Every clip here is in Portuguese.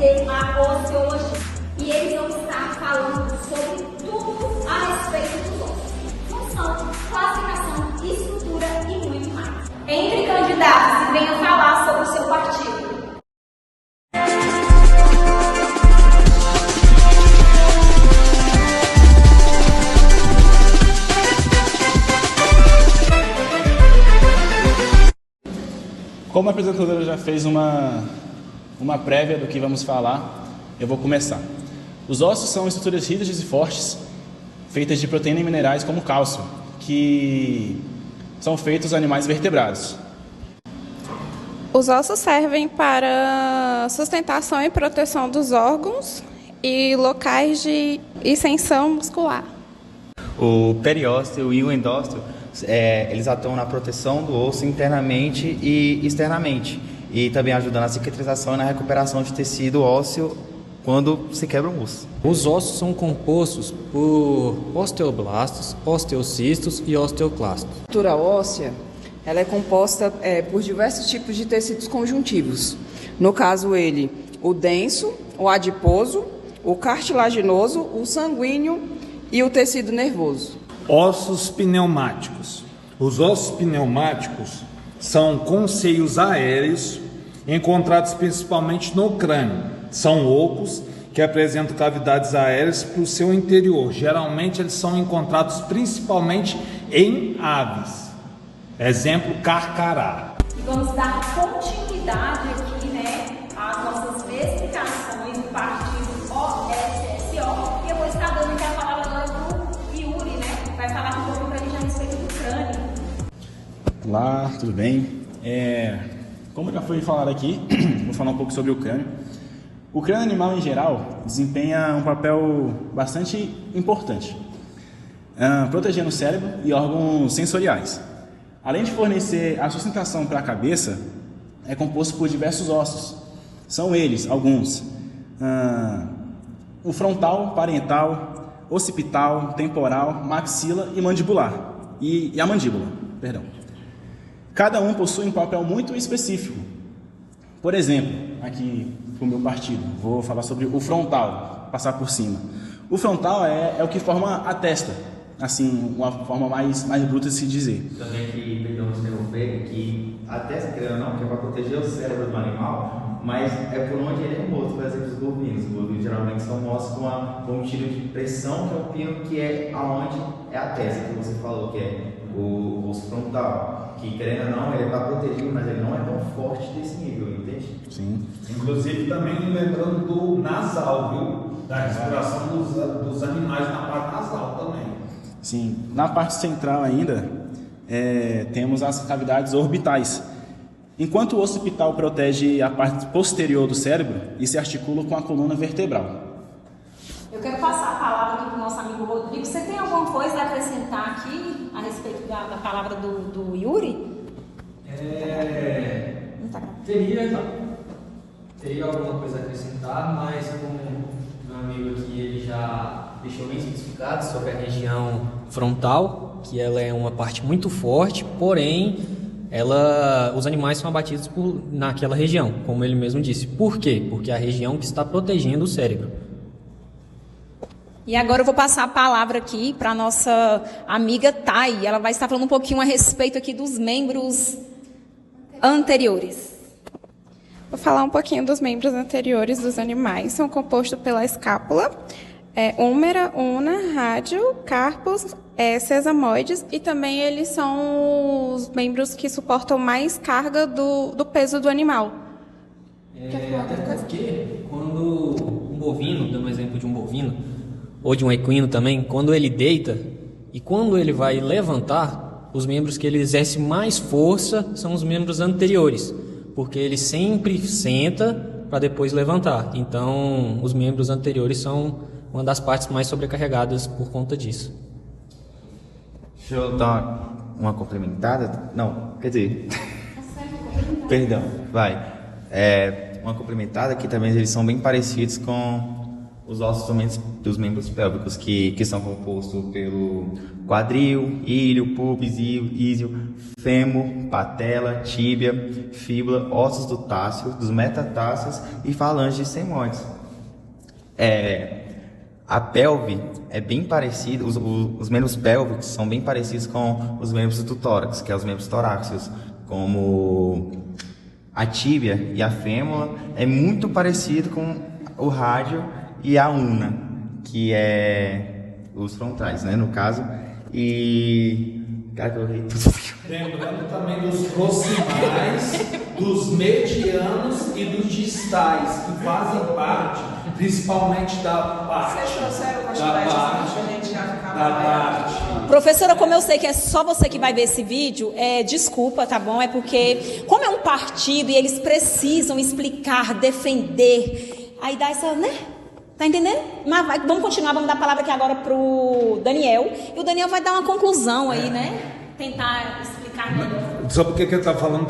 entender a osteologia. E eles vão estar falando sobre tudo a respeito dos ossos. Função, classificação, estrutura e muito mais. Entre candidatos e venha falar sobre o seu partido. Como a apresentadora já fez uma prévia do que vamos falar, eu vou começar. Os ossos são estruturas rígidas e fortes, feitas de proteína e minerais como cálcio, que são feitos dos animais vertebrados. Os ossos servem para sustentação e proteção dos órgãos e locais de extensão muscular. O periósteo e o endósteo, eles atuam na proteção do osso internamente e externamente, e também ajudam na cicatrização e na recuperação de tecido ósseo quando se quebra um osso. Os ossos são compostos por osteoblastos, osteocistos e osteoclastos. A estrutura óssea ela é composta por diversos tipos de tecidos conjuntivos. No caso, o denso, o adiposo, o cartilaginoso, o sanguíneo e o tecido nervoso. Ossos pneumáticos. Os ossos pneumáticos são conseios aéreos encontrados principalmente no crânio. São ocos que apresentam cavidades aéreas para o seu interior. Geralmente eles são encontrados principalmente em aves. Exemplo, carcará. E vamos dar continuidade aqui, às nossas explicações do partido OSSO. E eu vou estar dando aqui a palavra agora para o Yuri, vai falar um pouco para a gente a respeito do crânio. Olá, tudo bem? Como já foi falado aqui, vou falar um pouco sobre o crânio. O crânio animal, em geral, desempenha um papel bastante importante, protegendo o cérebro e órgãos sensoriais. Além de fornecer a sustentação para a cabeça, é composto por diversos ossos. São eles, alguns, o frontal, parental, occipital, temporal, maxila e mandibular. E a mandíbula, perdão. Cada um possui um papel muito específico. Por exemplo, aqui para o meu partido, vou falar sobre o frontal, passar por cima. O frontal é o que forma a testa, assim, uma forma mais bruta de se dizer. Também que, perdão, me interromper, que a testa, querendo ou não, que é para proteger o cérebro do animal, mas é por onde ele é morto, por exemplo, os bovinos. Os bovinos geralmente são mortos com um tiro de pressão, que é o pino, que é aonde é a testa, que você falou, que é o osso frontal, que querendo ou não, ele está protegido, mas ele não é tão forte desse nível, entende? Sim. Inclusive também lembrando do nasal, viu? Da respiração dos animais na parte nasal também. Sim. Na parte central ainda, temos as cavidades orbitais. Enquanto o occipital protege a parte posterior do cérebro e se articula com a coluna vertebral. Eu quero passar a palavra aqui para o nosso amigo Rodrigo. Você tem alguma coisa a acrescentar aqui a respeito da palavra do Yuri? Teria alguma coisa a acrescentar, mas como meu amigo aqui ele já deixou bem especificado sobre a região frontal, que ela é uma parte muito forte, porém os animais são abatidos naquela região, como ele mesmo disse. Por quê? Porque é a região que está protegendo o cérebro. E agora eu vou passar a palavra aqui para a nossa amiga Thay. Ela vai estar falando um pouquinho a respeito aqui dos membros anteriores. Vou falar um pouquinho dos membros anteriores dos animais. São compostos pela escápula, húmera, una, rádio, carpos, sesamoides, e também eles são os membros que suportam mais carga do peso do animal. Até porque quando um bovino, dando um exemplo de um bovino, ou de um equino também, quando ele deita e quando ele vai levantar, os membros que ele exerce mais força são os membros anteriores, porque ele sempre senta para depois levantar. Então, os membros anteriores são uma das partes mais sobrecarregadas por conta disso. Deixa eu dar uma complementada. Não, quer dizer... Perdão, vai. Uma complementada que também eles são bem parecidos com os ossos dos membros pélvicos, que são compostos pelo quadril, ilho, pubis, isio, fêmur, patela, tíbia, fíbula, ossos do társio, dos metatársicos e falanges semoides. A pelve é bem parecida, os membros pélvicos são bem parecidos com os membros do tórax, que é os membros torácicos, como a tíbia e a fêmur é muito parecido com o rádio e a una, que é os frontais, né, no caso. E cara, eu errei tudo. Lembrando também dos proximais, dos medianos e dos distais, que fazem parte, principalmente da parte. Professora, como eu sei que é só você que vai ver esse vídeo, desculpa, tá bom? É porque, como é um partido e eles precisam explicar, defender, aí dá essa, né? Tá entendendo? Mas vamos continuar, vamos dar a palavra aqui agora pro Daniel. E o Daniel vai dar uma conclusão aí, né? Tentar explicar melhor. Sobre o que ele está falando,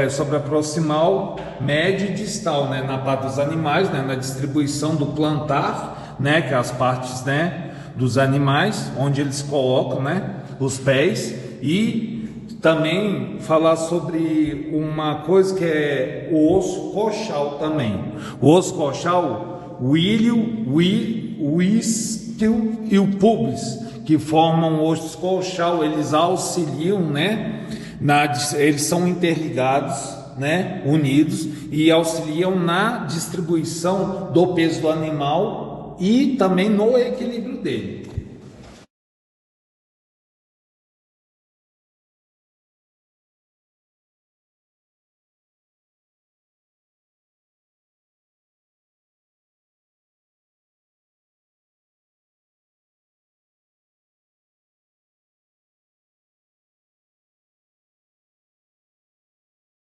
sobre a proximal, média e distal, né? Na parte dos animais, né? Na distribuição do plantar, né? Que é as partes, né? Dos animais, onde eles colocam, né? Os pés. E também falar sobre uma coisa que é o osso coxal também. O osso coxal, o ilho, o isquio e o pubis, que formam o osso coxal, eles auxiliam, né? Eles são interligados, né? Unidos, e auxiliam na distribuição do peso do animal e também no equilíbrio dele.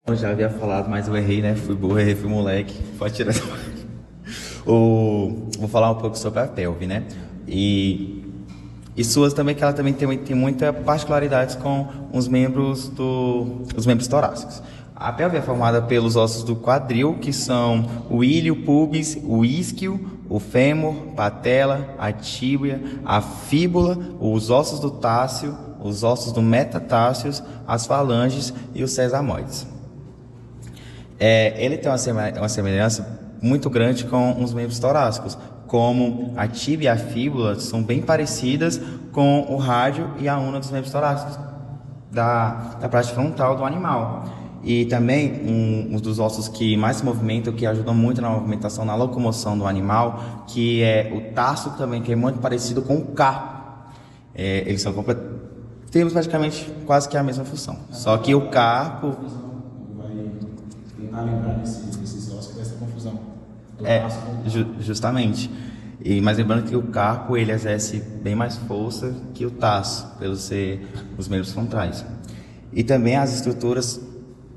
Eu já havia falado, mas eu errei, né? Fui burro, errei, fui moleque. Pode tirar. Vou falar um pouco sobre a pelve, né? E suas também, que ela também tem muita particularidades com os membros torácicos. A pelve é formada pelos ossos do quadril, que são o ilho, o pubis, o isquio, o fêmur, patela, a tíbia, a fíbula, os ossos do társio, os ossos do metatársio, as falanges e os sesamoides. Ele tem uma semelhança muito grande com os membros torácicos, como a tíbia e a fíbula são bem parecidas com o rádio e a una dos membros torácicos da parte frontal do animal. E também um dos ossos que mais se movimentam, que ajudam muito na movimentação, na locomoção do animal, que é o tarso também, que é muito parecido com o carpo. Eles são temos praticamente quase que a mesma função, só que o carpo lembrar desses ossos, dessa confusão. Justamente. Mas lembrando que o carpo ele exerce bem mais força que o tarso, pelo ser os membros frontais. E também as estruturas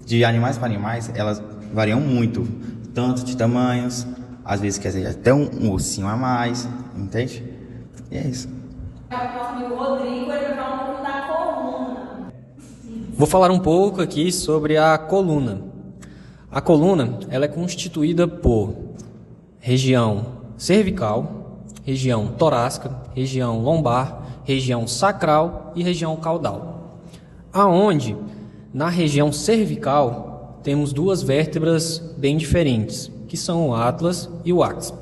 de animais para animais, elas variam muito, tanto de tamanhos, às vezes quer dizer até um ossinho a mais, entende? E é isso. O Rodrigo, ele vai falar um pouco da coluna. Vou falar um pouco aqui sobre a coluna. A coluna, ela é constituída por região cervical, região torácica, região lombar, região sacral e região caudal. Aonde, na região cervical, temos duas vértebras bem diferentes, que são o atlas e o axis.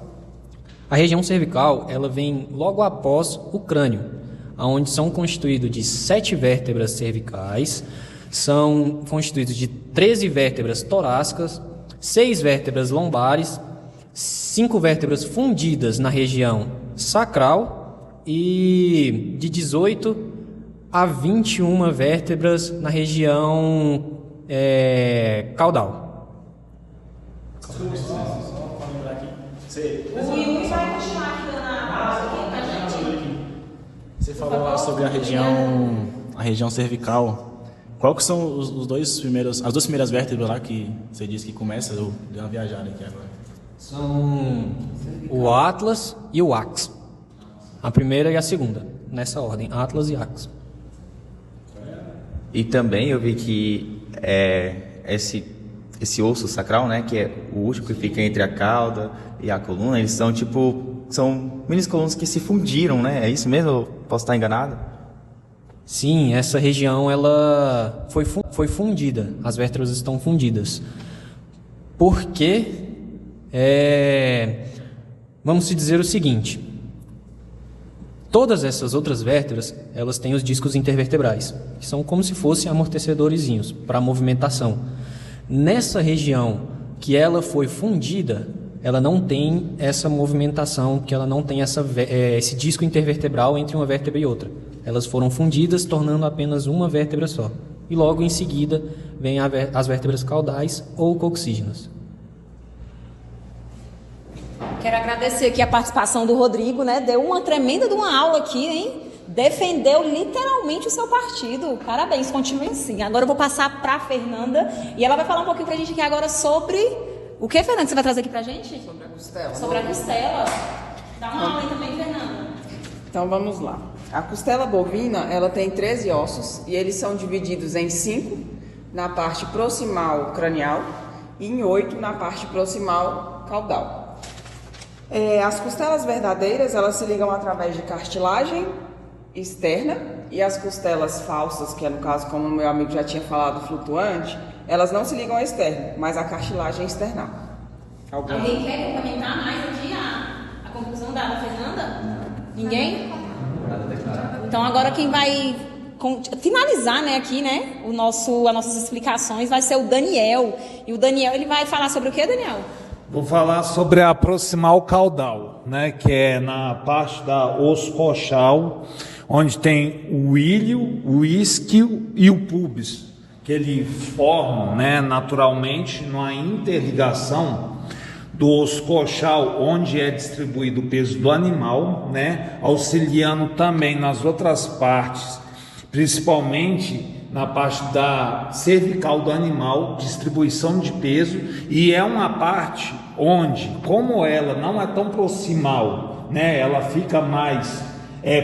A região cervical, ela vem logo após o crânio, aonde são constituídos de 7 vértebras cervicais, são constituídos de 13 vértebras torácicas, 6 vértebras lombares, 5 vértebras fundidas na região sacral e de 18 a 21 vértebras na região caudal. Só para lembrar aqui. O Yuri vai continuar aqui dando a aula aqui pra gente. Você falou lá sobre a região cervical. Qual que são as duas primeiras vértebras lá que você disse que começa? Eu dei uma viajada aqui agora. São o atlas e o axis. A primeira e a segunda, nessa ordem, atlas e axis. E também eu vi que esse osso sacral, né, que é o último que fica entre a cauda e a coluna, eles são tipo são mini colunas que se fundiram, né? É isso mesmo? Eu posso estar enganado? Sim, essa região ela foi fundida, as vértebras estão fundidas. Porque, vamos se dizer o seguinte, todas essas outras vértebras, elas têm os discos intervertebrais, que são como se fossem amortecedorzinhos para movimentação. Nessa região que ela foi fundida, ela não tem essa movimentação, que ela não tem esse disco intervertebral entre uma vértebra e outra. Elas foram fundidas, tornando apenas uma vértebra só. E logo em seguida vem as vértebras caudais ou coxígenas. Quero agradecer aqui a participação do Rodrigo, né? Deu uma tremenda de uma aula aqui, hein? Defendeu literalmente o seu partido. Parabéns, continue assim. Agora eu vou passar para a Fernanda e ela vai falar um pouquinho para a gente aqui agora sobre... O que, Fernanda, você vai trazer aqui para a gente? Sobre a costela. Sobre a costela. Dá uma aula aí também, Fernanda. Então vamos lá. A costela bovina, ela tem 13 ossos e eles são divididos em 5 na parte proximal cranial e em 8 na parte proximal caudal. As costelas verdadeiras, elas se ligam através de cartilagem externa e as costelas falsas, que é no caso, como o meu amigo já tinha falado, flutuante, elas não se ligam à externa, mas à cartilagem external. Alguém quer complementar mais aqui a conclusão da Fernanda? Ninguém? Então agora quem vai finalizar, né, aqui, né, as nossas explicações vai ser o Daniel. E o Daniel, ele vai falar sobre o que, Daniel? Vou falar sobre a proximal caudal, né, que é na parte da osso coxal, onde tem o ilho, o isquio e o pubis, que eles formam, né, naturalmente numa interligação do osso coxal, onde é distribuído o peso do animal, né, auxiliando também nas outras partes, principalmente na parte da cervical do animal, distribuição de peso, e é uma parte onde, como ela não é tão proximal, né, ela fica mais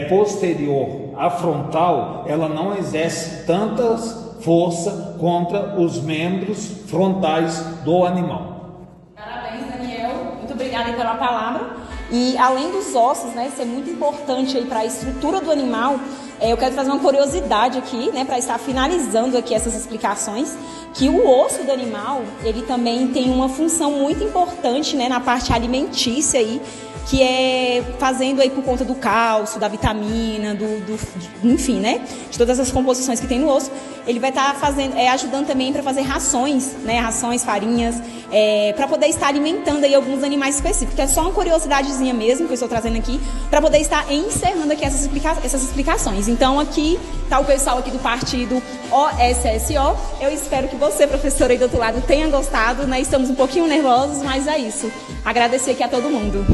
posterior à frontal, ela não exerce tanta força contra os membros frontais do animal. Parabéns, Daniel. Muito obrigada pela palavra. E além dos ossos, né, isso é muito importante aí para a estrutura do animal. Eu quero trazer uma curiosidade aqui, né, para estar finalizando aqui essas explicações, que o osso do animal, ele também tem uma função muito importante, né, na parte alimentícia aí, que é fazendo aí por conta do cálcio, da vitamina, enfim, né, de todas as composições que tem no osso, ele vai estar fazendo, ajudando também para fazer rações, né, rações, farinhas, para poder estar alimentando aí alguns animais específicos. É só uma curiosidadezinha mesmo que eu estou trazendo aqui, para poder estar encerrando aqui essas explicações. Então aqui está o pessoal aqui do partido OSSO. Eu espero que você, professora aí do outro lado, tenha gostado, né? Estamos um pouquinho nervosos, mas é isso. Agradecer aqui a todo mundo.